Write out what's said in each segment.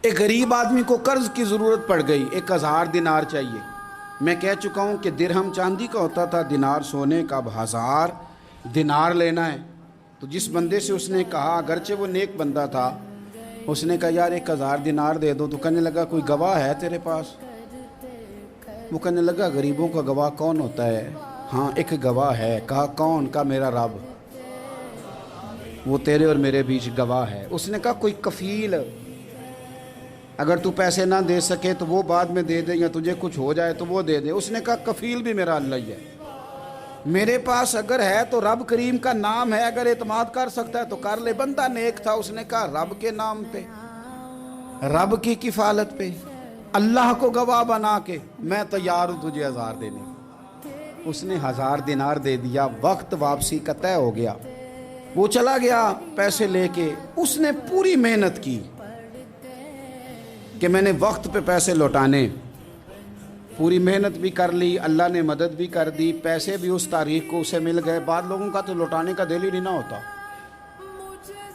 ایک غریب آدمی کو قرض کی ضرورت پڑ گئی، 1000 دینار چاہیے۔ میں کہہ چکا ہوں کہ درہم چاندی کا ہوتا تھا، دینار سونے کا، اب 1000 دینار لینا ہے۔ تو جس بندے سے اس نے کہا، اگرچہ وہ نیک بندہ تھا، اس نے کہا یار 1000 دینار دے دو، تو کہنے لگا کوئی گواہ ہے تیرے پاس؟ وہ کہنے لگا غریبوں کا گواہ کون ہوتا ہے؟ ہاں ایک گواہ ہے۔ کہا کون؟ کہا میرا رب، وہ تیرے اور میرے بیچ گواہ ہے۔ اس نے کہا کوئی کفیل، اگر تو پیسے نہ دے سکے تو وہ بعد میں دے دے، یا تجھے کچھ ہو جائے تو وہ دے دے۔ اس نے کہا کفیل بھی میرا اللہ ہی ہے، میرے پاس اگر ہے تو رب کریم کا نام ہے، اگر اعتماد کر سکتا ہے تو کر لے۔ بندہ نیک تھا، اس نے کہا رب کے نام پہ، رب کی کفالت پہ، اللہ کو گواہ بنا کے میں تیار ہوں تجھے 1000 دینے۔ اس نے 1000 دینار دے دیا، وقت واپسی کا طے ہو گیا۔ وہ چلا گیا پیسے لے کے۔ اس نے پوری محنت کی کہ میں نے وقت پہ پیسے لوٹانے، پوری محنت بھی کر لی، اللہ نے مدد بھی کر دی، پیسے بھی اس تاریخ کو اسے مل گئے۔ بعض لوگوں کا تو لوٹانے کا دل ہی نہیں نہ ہوتا۔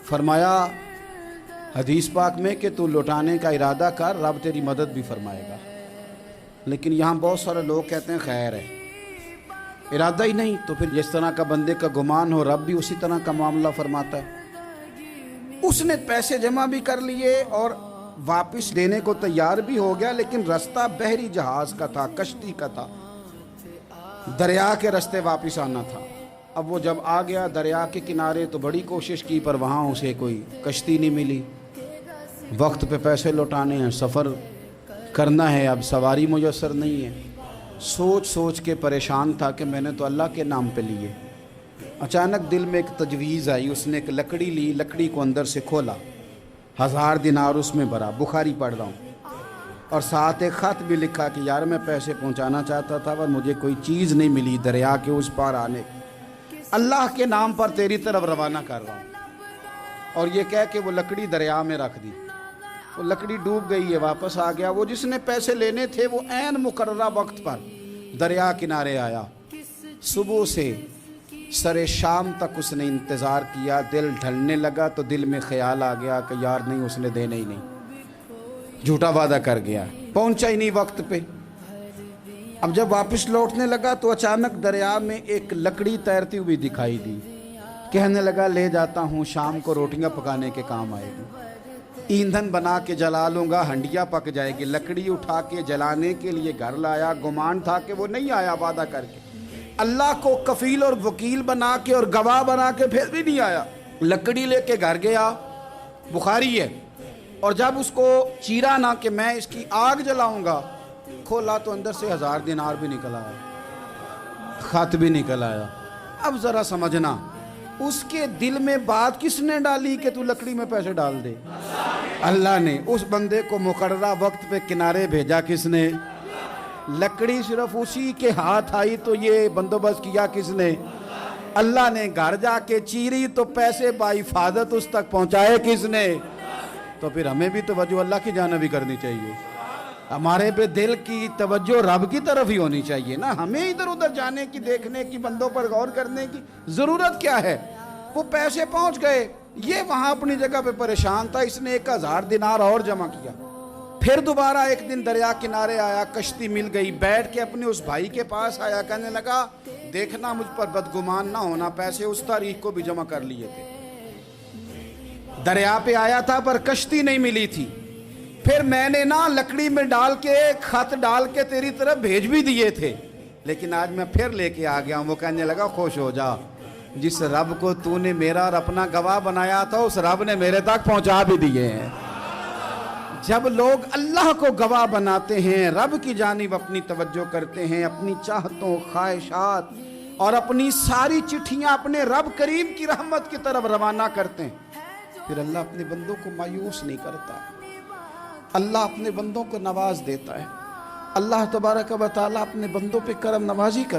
فرمایا حدیث پاک میں کہ تو لوٹانے کا ارادہ کر، رب تیری مدد بھی فرمائے گا۔ لیکن یہاں بہت سارے لوگ کہتے ہیں خیر ہے، ارادہ ہی نہیں، تو پھر جس طرح کا بندے کا گمان ہو رب بھی اسی طرح کا معاملہ فرماتا ہے۔ اس نے پیسے جمع بھی کر لیے اور واپس دینے کو تیار بھی ہو گیا، لیکن رستہ بحری جہاز کا تھا، کشتی کا تھا، دریا کے رستے واپس آنا تھا۔ اب وہ جب آ گیا دریا کے کنارے تو بڑی کوشش کی، پر وہاں اسے کوئی کشتی نہیں ملی۔ وقت پہ پیسے لوٹانے ہیں، سفر کرنا ہے، اب سواری میسر نہیں ہے۔ سوچ سوچ کے پریشان تھا کہ میں نے تو اللہ کے نام پہ لیے۔ اچانک دل میں ایک تجویز آئی، اس نے ایک لکڑی لی، لکڑی کو اندر سے کھولا، 1000 دینار اس میں بھرا۔ بخاری پڑھ رہا ہوں، اور ساتھ ایک خط بھی لکھا کہ یار میں پیسے پہنچانا چاہتا تھا پر مجھے کوئی چیز نہیں ملی دریا کے اس پار آنے، اللہ کے نام پر تیری طرف روانہ کر رہا ہوں۔ اور یہ کہہ کہ وہ لکڑی دریا میں رکھ دی۔ وہ لکڑی ڈوب گئی ہے، واپس آ گیا۔ وہ جس نے پیسے لینے تھے وہ عین مقررہ وقت پر دریا کنارے آیا۔ صبح سے سر شام تک اس نے انتظار کیا۔ دل ڈھلنے لگا تو دل میں خیال آ گیا کہ یار نہیں، اس نے دینے ہی نہیں، جھوٹا وعدہ کر گیا، پہنچا ہی نہیں وقت پہ۔ اب جب واپس لوٹنے لگا تو اچانک دریا میں ایک لکڑی تیرتی ہوئی دکھائی دی۔ کہنے لگا لے جاتا ہوں، شام کو روٹیاں پکانے کے کام آئے گی، ایندھن بنا کے جلا لوں گا، ہنڈیا پک جائے گی۔ لکڑی اٹھا کے جلانے کے لیے گھر لایا، گمان تھا کہ وہ نہیں آیا وعدہ کر کے، اللہ کو کفیل اور وکیل بنا کے اور گواہ بنا کے پھر بھی نہیں آیا۔ لکڑی لے کے گھر گیا، بخاری ہے، اور جب اس کو چیرا نہ کہ میں اس کی آگ جلاؤں گا، کھولا تو اندر سے 1000 دینار بھی نکل آیا، خط بھی نکل آیا۔ اب ذرا سمجھنا، اس کے دل میں بات کس نے ڈالی کہ تو لکڑی میں پیسے ڈال دے؟ اللہ نے۔ اس بندے کو مقررہ وقت پہ کنارے بھیجا کس نے؟ لکڑی صرف اسی کے ہاتھ آئی تو یہ بندوبست کیا کس نے؟ اللہ نے۔ گھر جا کے چیری تو پیسے بحفاظت اس تک پہنچائے کس نے؟ تو پھر ہمیں بھی توجہ اللہ کی جانب ہی کرنی چاہیے، ہمارے پہ دل کی توجہ رب کی طرف ہی ہونی چاہیے نا۔ ہمیں ادھر ادھر جانے کی، دیکھنے کی، بندوں پر غور کرنے کی ضرورت کیا ہے؟ وہ پیسے پہنچ گئے، یہ وہاں اپنی جگہ پہ پریشان تھا۔ اس نے 1000 دینار اور جمع کیا۔ پھر دوبارہ ایک دن دریا کنارے آیا، کشتی مل گئی، بیٹھ کے اپنے اس بھائی کے پاس آیا، کہنے لگا دیکھنا مجھ پر بدگمان نہ ہونا، پیسے اس تاریخ کو بھی جمع کر لیے تھے، دریا پہ آیا تھا پر کشتی نہیں ملی تھی۔ پھر میں نے نا لکڑی میں ڈال کے خط ڈال کے تیری طرف بھیج بھی دیے تھے، لیکن آج میں پھر لے کے آ گیا ہوں۔ وہ کہنے لگا خوش ہو جا، جس رب کو تو نے میرا اور اپنا گواہ بنایا تھا اس رب نے میرے تک پہنچا بھی دیے ہیں۔ جب لوگ اللہ کو گواہ بناتے ہیں، رب کی جانب اپنی توجہ کرتے ہیں، اپنی چاہتوں، خواہشات اور اپنی ساری چٹھیاں اپنے رب کریم کی رحمت کی طرف روانہ کرتے ہیں، پھر اللہ اپنے بندوں کو مایوس نہیں کرتا، اللہ اپنے بندوں کو نواز دیتا ہے۔ اللہ تبارک و تعالیٰ اپنے بندوں پہ کرم نوازی کرتا ہے۔